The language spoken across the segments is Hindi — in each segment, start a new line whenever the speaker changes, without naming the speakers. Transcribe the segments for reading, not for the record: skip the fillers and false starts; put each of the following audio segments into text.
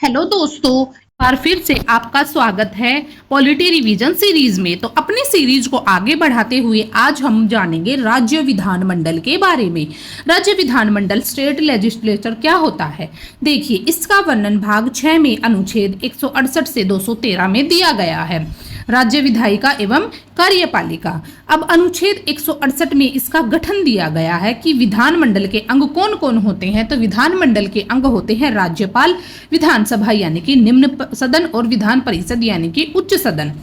हेलो दोस्तों, बार फिर से आपका स्वागत है पॉलिटी रिवीजन सीरीज में। तो अपनी सीरीज को आगे बढ़ाते हुए आज हम जानेंगे राज्य विधानमंडल के बारे में। राज्य विधानमंडल स्टेट लेजिस्लेचर क्या होता है, देखिए इसका वर्णन भाग 6 में अनुच्छेद 168 से 213 में दिया गया है। राज्य विधायिका एवं कार्यपालिका। अब अनुच्छेद 168 में इसका गठन दिया गया है कि विधानमंडल के अंग कौन कौन होते हैं। तो विधानमंडल के अंग होते हैं राज्यपाल, विधानसभा यानी कि निम्न सदन और विधान परिषद यानी कि उच्च सदन।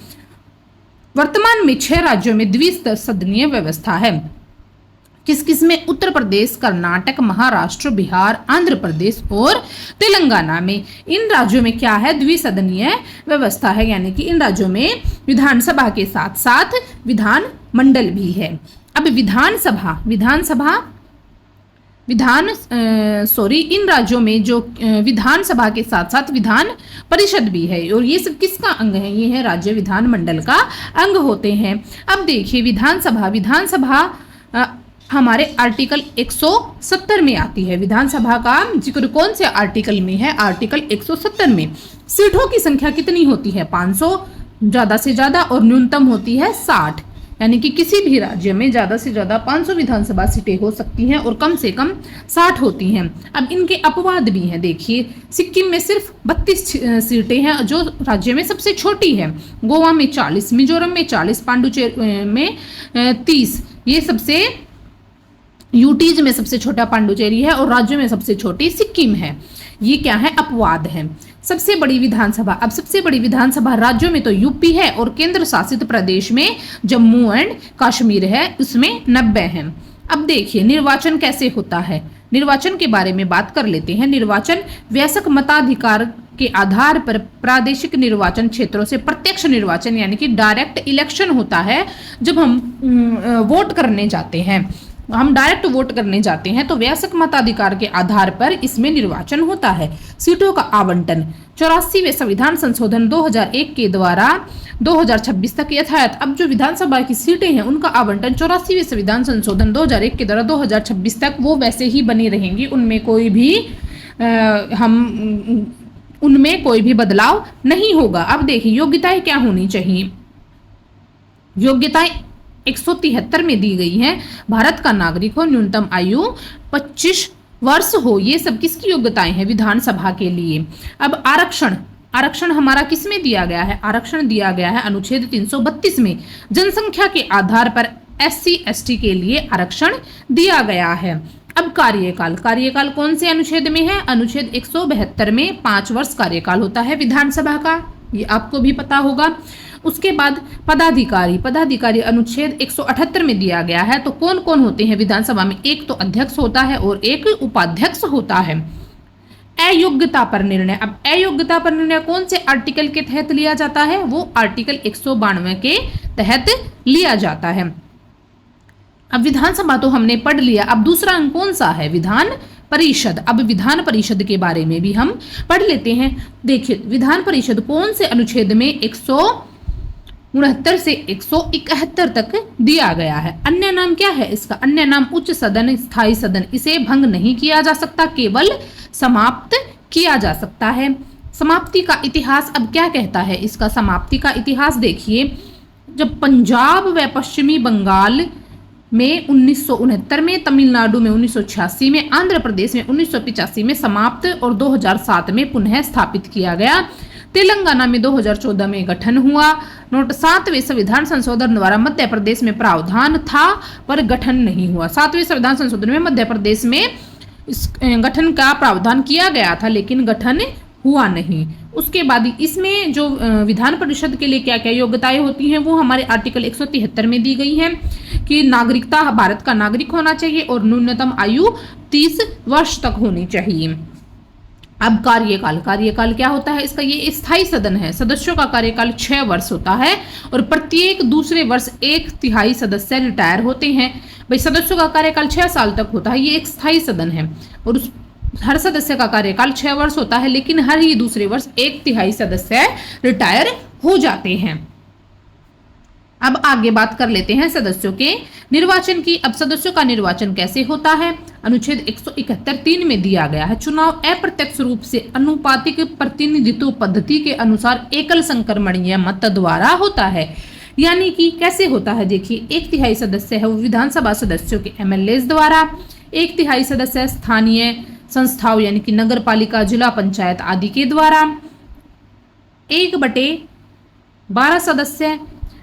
वर्तमान में 6 राज्यों में द्विसदनीय व्यवस्था है। किस किस में? उत्तर प्रदेश, कर्नाटक, महाराष्ट्र, बिहार, आंध्र प्रदेश और तेलंगाना में। इन राज्यों में क्या है? द्विसदनीय व्यवस्था है, यानी कि इन राज्यों में विधानसभा के साथ साथ विधान मंडल भी है। अब इन राज्यों में जो विधानसभा के साथ साथ विधान परिषद भी है, और ये सब किसका अंग है? ये है राज्य विधानमंडल का अंग होते हैं। अब देखिए विधानसभा हमारे आर्टिकल 170 में आती है। विधानसभा का जिक्र कौन से आर्टिकल में है? आर्टिकल 170 में। सीटों की संख्या कितनी होती है? 500 ज्यादा से ज्यादा, और न्यूनतम होती है 60, यानी कि किसी भी राज्य में ज्यादा से ज्यादा 500 विधानसभा सीटें हो सकती हैं और कम से कम 60 होती हैं। अब इनके अपवाद भी हैं। देखिए सिक्किम में सिर्फ 32 सीटें हैं, जो राज्य में सबसे छोटी है। गोवा में 40, मिजोरम में 40, पांडुचेरी में 30। ये सबसे यूटीज में सबसे छोटा पांडुचेरी है और राज्यों में सबसे छोटी सिक्किम है। ये क्या है? अपवाद है। सबसे बड़ी विधानसभा। अब सबसे बड़ी विधानसभा राज्यों में तो यूपी है और केंद्र शासित प्रदेश में जम्मू एंड कश्मीर है, उसमें 90 है। अब देखिए निर्वाचन कैसे होता है। निर्वाचन के बारे में बात कर लेते हैं। निर्वाचन वयस्क मताधिकार के आधार पर प्रादेशिक निर्वाचन क्षेत्रों से प्रत्यक्ष निर्वाचन यानी कि डायरेक्ट इलेक्शन होता है। जब हम वोट करने जाते हैं, हम डायरेक्ट वोट करने जाते हैं, तो वयस्क मताधिकार के आधार पर इसमें निर्वाचन होता है। सीटों का आवंटन 84वें संविधान संशोधन 2001 के द्वारा 2026 तक यथायथ। अब जो विधानसभा की सीटें हैं उनका आवंटन 84वें संविधान संशोधन 2001 के द्वारा 2026 तक वो वैसे ही बनी रहेंगी। उनमें कोई भी बदलाव नहीं होगा। अब देखिए योग्यताएं क्या होनी चाहिए। योग्यताएं 173 में दी गई है। भारत का नागरिक हो, न्यूनतम आयु 25 वर्ष हो। ये सब किसकी योग्यताएं हैं? विधानसभा के लिए। अब आरक्षण हमारा किस में दिया गया है? आरक्षण दिया गया है अनुच्छेद 332 में। जनसंख्या के आधार पर SC ST के लिए आरक्षण दिया गया है। अब कार्यकाल कौन से अनुच्छेद में है? अनुच्छेद 172 में 5 वर्ष कार्यकाल होता है विधानसभा का, ये आपको भी पता होगा। उसके बाद पदाधिकारी अनुच्छेद 178 में दिया गया है। तो कौन कौन होते हैं विधानसभा में? एक तो अध्यक्ष होता है और एक उपाध्यक्ष होता है। अयोग्यता पर निर्णय। अब अयोग्यता पर निर्णय कौन से आर्टिकल के तहत लिया जाता है? वो आर्टिकल 192 के तहत लिया जाता है। अब विधानसभा तो हमने पढ़ लिया। अब दूसरा अंग कौन सा है? विधान परिषद। अब विधान परिषद के बारे में भी हम पढ़ लेते हैं। देखिए विधान परिषद कौन से अनुच्छेद में 169 से 171 तक दिया गया है। अन्य नाम क्या है इसका? अन्य नाम उच्च सदन, स्थायी सदन। इसे भंग नहीं किया जा सकता, केवल समाप्त किया जा सकता है। समाप्ति का इतिहास अब क्या कहता है इसका? समाप्ति का इतिहास देखिए, जब पंजाब व पश्चिमी बंगाल में 1969 में, तमिलनाडु में 1986 में, आंध्र प्रदेश में 1985 में समाप्त और 2007 में पुनः स्थापित किया गया। तेलंगाना में 2014 में गठन हुआ। नोट 7वें संविधान संशोधन द्वारा मध्य प्रदेश में प्रावधान था पर गठन नहीं हुआ। 7वें संविधान संशोधन में मध्य प्रदेश में इस गठन का प्रावधान किया गया था, लेकिन गठन हुआ नहीं। उसके बाद इसमें जो विधान परिषद के लिए क्या क्या योग्यताएं होती हैं वो हमारे आर्टिकल 173 में दी गई हैं कि नागरिकता भारत का नागरिक होना चाहिए और न्यूनतम आयु 30 वर्ष तक होनी चाहिए। अब कार्यकाल क्या होता है इसका? ये स्थायी सदन है। सदस्यों का कार्यकाल 6 वर्ष होता है और प्रत्येक दूसरे वर्ष 1/3 सदस्य रिटायर होते हैं। भाई सदस्यों का कार्यकाल 6 साल तक होता है। ये एक स्थायी सदन है और हर सदस्य का कार्यकाल 6 वर्ष होता है, लेकिन हर ही दूसरे वर्ष 1/3 सदस्य रिटायर हो जाते हैं। अब आगे बात कर लेते हैं सदस्यों के निर्वाचन की। अब सदस्यों का निर्वाचन कैसे होता है? अनुच्छेद 171(3) में दिया गया है, चुनाव अप्रत्यक्ष रूप से अनुपातिक प्रतिनिधित्व पद्धति के अनुसार एकल संक्रमणीय मत द्वारा होता है। यानी कि कैसे होता है? देखिए, 1/3 सदस्य है वो विधानसभा सदस्यों के MLAs द्वारा, 1/3 सदस्य स्थानीय संस्थाओं यानी कि नगर पालिका, जिला पंचायत आदि के द्वारा, 1/12 सदस्य।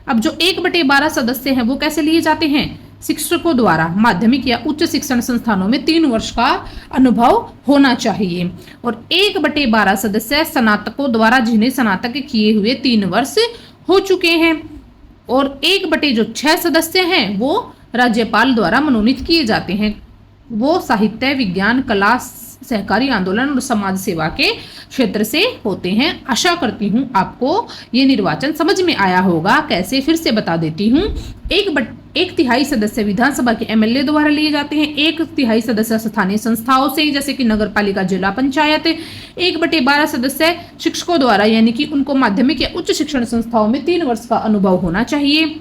अब जो 1/12 सदस्य हैं वो कैसे लिए जाते हैं? शिक्षकों द्वारा माध्यमिक या उच्च शिक्षण संस्थानों में 3 वर्ष का अनुभव होना चाहिए। और 1/12 सदस्य स्नातकों द्वारा जिन्हें स्नातक किए हुए 3 वर्ष हो चुके हैं। और 1/6 सदस्य हैं वो राज्यपाल द्वारा मनोनीत किए जाते हैं। वो साहित्य, विज्ञान, कला, सहकारी आंदोलन और समाज सेवा के क्षेत्र से होते हैं। आशा करती हूँ आपको ये निर्वाचन समझ में आया होगा। कैसे, फिर से बता देती हूँ। 1/3 सदस्य विधानसभा के MLA द्वारा लिए जाते हैं, 1/3 सदस्य स्थानीय संस्थाओं से जैसे कि नगर पालिका, जिला पंचायत, 1/12 सदस्य शिक्षकों द्वारा यानी कि उनको माध्यमिक या उच्च शिक्षण संस्थाओं में 3 वर्ष का अनुभव होना चाहिए।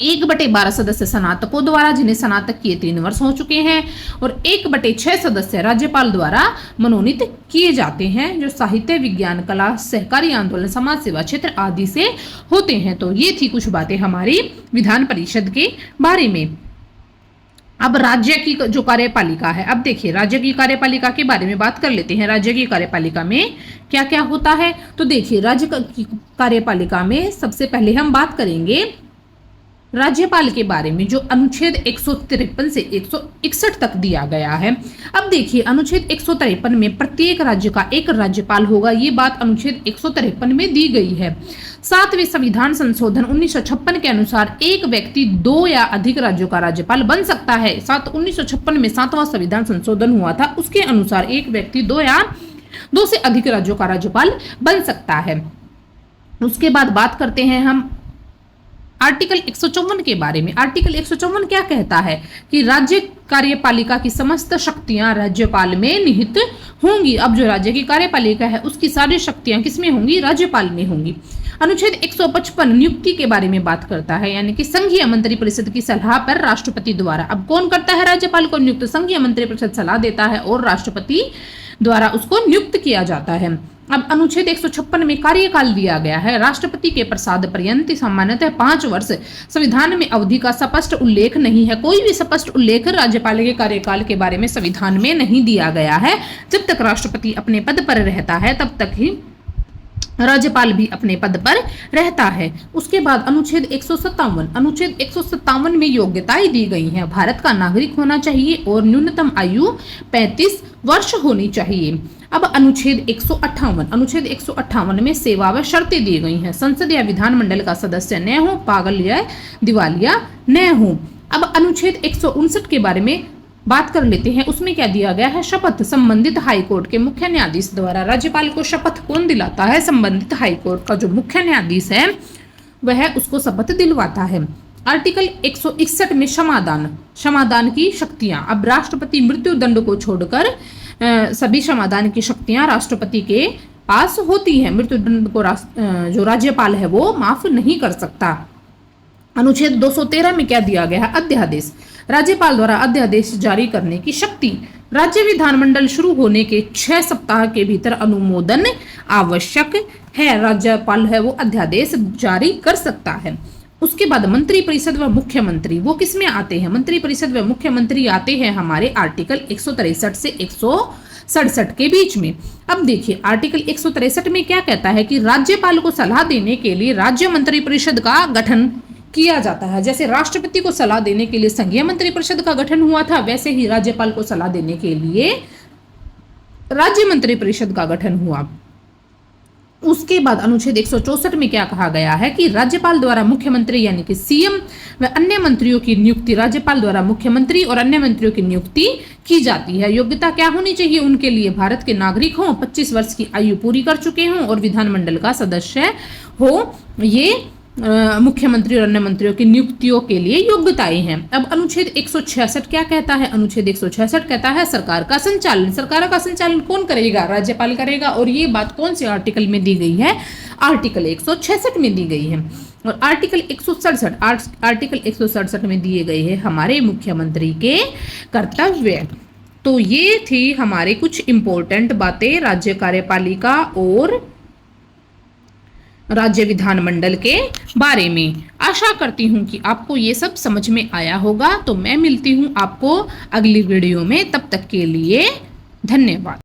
1/12 सदस्य स्नातकों द्वारा जिन्हें स्नातक किए 3 वर्ष हो चुके हैं। और 1/6 सदस्य राज्यपाल द्वारा मनोनीत किए जाते हैं जो साहित्य, विज्ञान, कला, सहकारी आंदोलन, समाज सेवा क्षेत्र आदि से होते हैं। तो ये थी कुछ बातें हमारी विधान परिषद के बारे में। अब राज्य की जो कार्यपालिका है, अब देखिए राज्य की कार्यपालिका के बारे में बात कर लेते हैं। राज्य की कार्यपालिका में क्या क्या होता है? तो देखिए, राज्य की कार्यपालिका में सबसे पहले हम बात करेंगे राज्यपाल के बारे में, जो अनुच्छेद 153 से 161 तक दिया गया है। अब देखिए, अनुच्छेद 153 में प्रत्येक राज्य का एक राज्यपाल होगा, ये बात अनुच्छेद 153 में दी गई है। 7वें संविधान संशोधन 1956 के अनुसार एक व्यक्ति 2 या अधिक राज्यों का राज्यपाल बन सकता है। 1956 में 7वां संविधान संशोधन हुआ था, उसके अनुसार एक व्यक्ति 2 से अधिक राज्यों का राज्यपाल बन सकता है। उसके बाद बात करते हैं हम आर्टिकल 154 के बारे में। आर्टिकल 154 क्या कहता है कि राज्य कार्यपालिका की समस्त शक्तियां राज्यपाल में निहित होंगी। अब जो राज्य की कार्यपालिका है उसकी सारी शक्तियां किसमें होंगी? राज्यपाल में होंगी। अनुच्छेद 155 नियुक्ति के बारे में बात करता है, यानी कि संघीय मंत्रिपरिषद की सलाह पर राष्ट्रपति द्वारा। अब कौन करता है राज्यपाल को नियुक्त? संघीय मंत्रिपरिषद सलाह देता है और राष्ट्रपति द्वारा उसको नियुक्त किया जाता है। अब अनुच्छेद 156 में कार्यकाल दिया गया है। राष्ट्रपति के प्रसाद पर्यंत सामान्यतः 5 वर्ष। संविधान में अवधि का स्पष्ट उल्लेख नहीं है। कोई भी स्पष्ट उल्लेख राज्यपाल के कार्यकाल के बारे में संविधान में नहीं दिया गया है। जब तक राष्ट्रपति अपने पद पर रहता है तब तक ही राज्यपाल भी अपने पद पर रहता है। उसके बाद अनुच्छेद 157 में योग्यताएं दी गई हैं। भारत का नागरिक होना चाहिए और न्यूनतम आयु 35 वर्ष होनी चाहिए। अब अनुच्छेद 158 में सेवा व शर्तें दी गई हैं। संसद या विधानमंडल का सदस्य न हो, पागल या दिवालिया न हो। अब अनुच्छेद 159 के बारे में बात कर लेते हैं। उसमें क्या दिया गया है? शपथ संबंधित हाईकोर्ट के मुख्य न्यायाधीश द्वारा। राज्यपाल को शपथ कौन दिलाता है? संबंधित हाईकोर्ट का जो मुख्य न्यायाधीश है वह उसको शपथ दिलवाता है। आर्टिकल 161 में क्षमादान की शक्तियां। अब राष्ट्रपति मृत्यु दंड को छोड़कर सभी क्षमादान की शक्तियां राष्ट्रपति के पास होती है। मृत्यु दंड को जो राज्यपाल है वो माफ नहीं कर सकता। अनुच्छेद 213 में क्या दिया गया है? अध्यादेश। राज्यपाल द्वारा अध्यादेश जारी करने की शक्ति। राज्य विधानमंडल शुरू होने के 6 सप्ताह के भीतर अनुमोदन आवश्यक है। राज्यपाल है वो अध्यादेश जारी कर सकता है। उसके बाद मंत्रिपरिषद व मुख्यमंत्री वो किस में आते हैं? मंत्रिपरिषद व मुख्यमंत्री आते हैं हमारे आर्टिकल 163 से 167 के बीच में। अब देखिए, आर्टिकल 163 में क्या कहता है कि राज्यपाल को सलाह देने के लिए राज्य मंत्रिपरिषद का गठन किया जाता है। जैसे राष्ट्रपति को सलाह देने के लिए संघीय मंत्रिपरिषद का गठन हुआ था, वैसे ही राज्यपाल को सलाह देने के लिए राज्य मंत्रिपरिषद का गठन हुआ। उसके बाद अनुच्छेद 164 में क्या कहा गया है कि राज्यपाल द्वारा मुख्यमंत्री यानी कि सीएम व अन्य मंत्रियों की नियुक्ति, राज्यपाल द्वारा मुख्यमंत्री और अन्य मंत्रियों की नियुक्ति की जाती है। योग्यता क्या होनी चाहिए उनके लिए? भारत के नागरिक हों, 25 वर्ष की आयु पूरी कर चुके हों और विधानमंडल का सदस्य हो। ये मुख्यमंत्री और अन्य मंत्रियों की नियुक्तियों के लिए योग्यताएं हैं। अब अनुच्छेद 166 क्या कहता है? अनुच्छेद 166 कहता है सरकार का संचालन। सरकार का संचालन कौन करेगा? राज्यपाल करेगा। और ये बात कौन से आर्टिकल में दी गई है? आर्टिकल 166 में दी गई है। और आर्टिकल 167 आर्टिकल 167 में दिए गए हैं हमारे मुख्यमंत्री के कर्तव्य। तो ये थी हमारे कुछ इंपॉर्टेंट बातें राज्य कार्यपालिका और राज्य विधानमंडल के बारे में। आशा करती हूँ कि आपको ये सब समझ में आया होगा। तो मैं मिलती हूँ आपको अगली वीडियो में, तब तक के लिए धन्यवाद।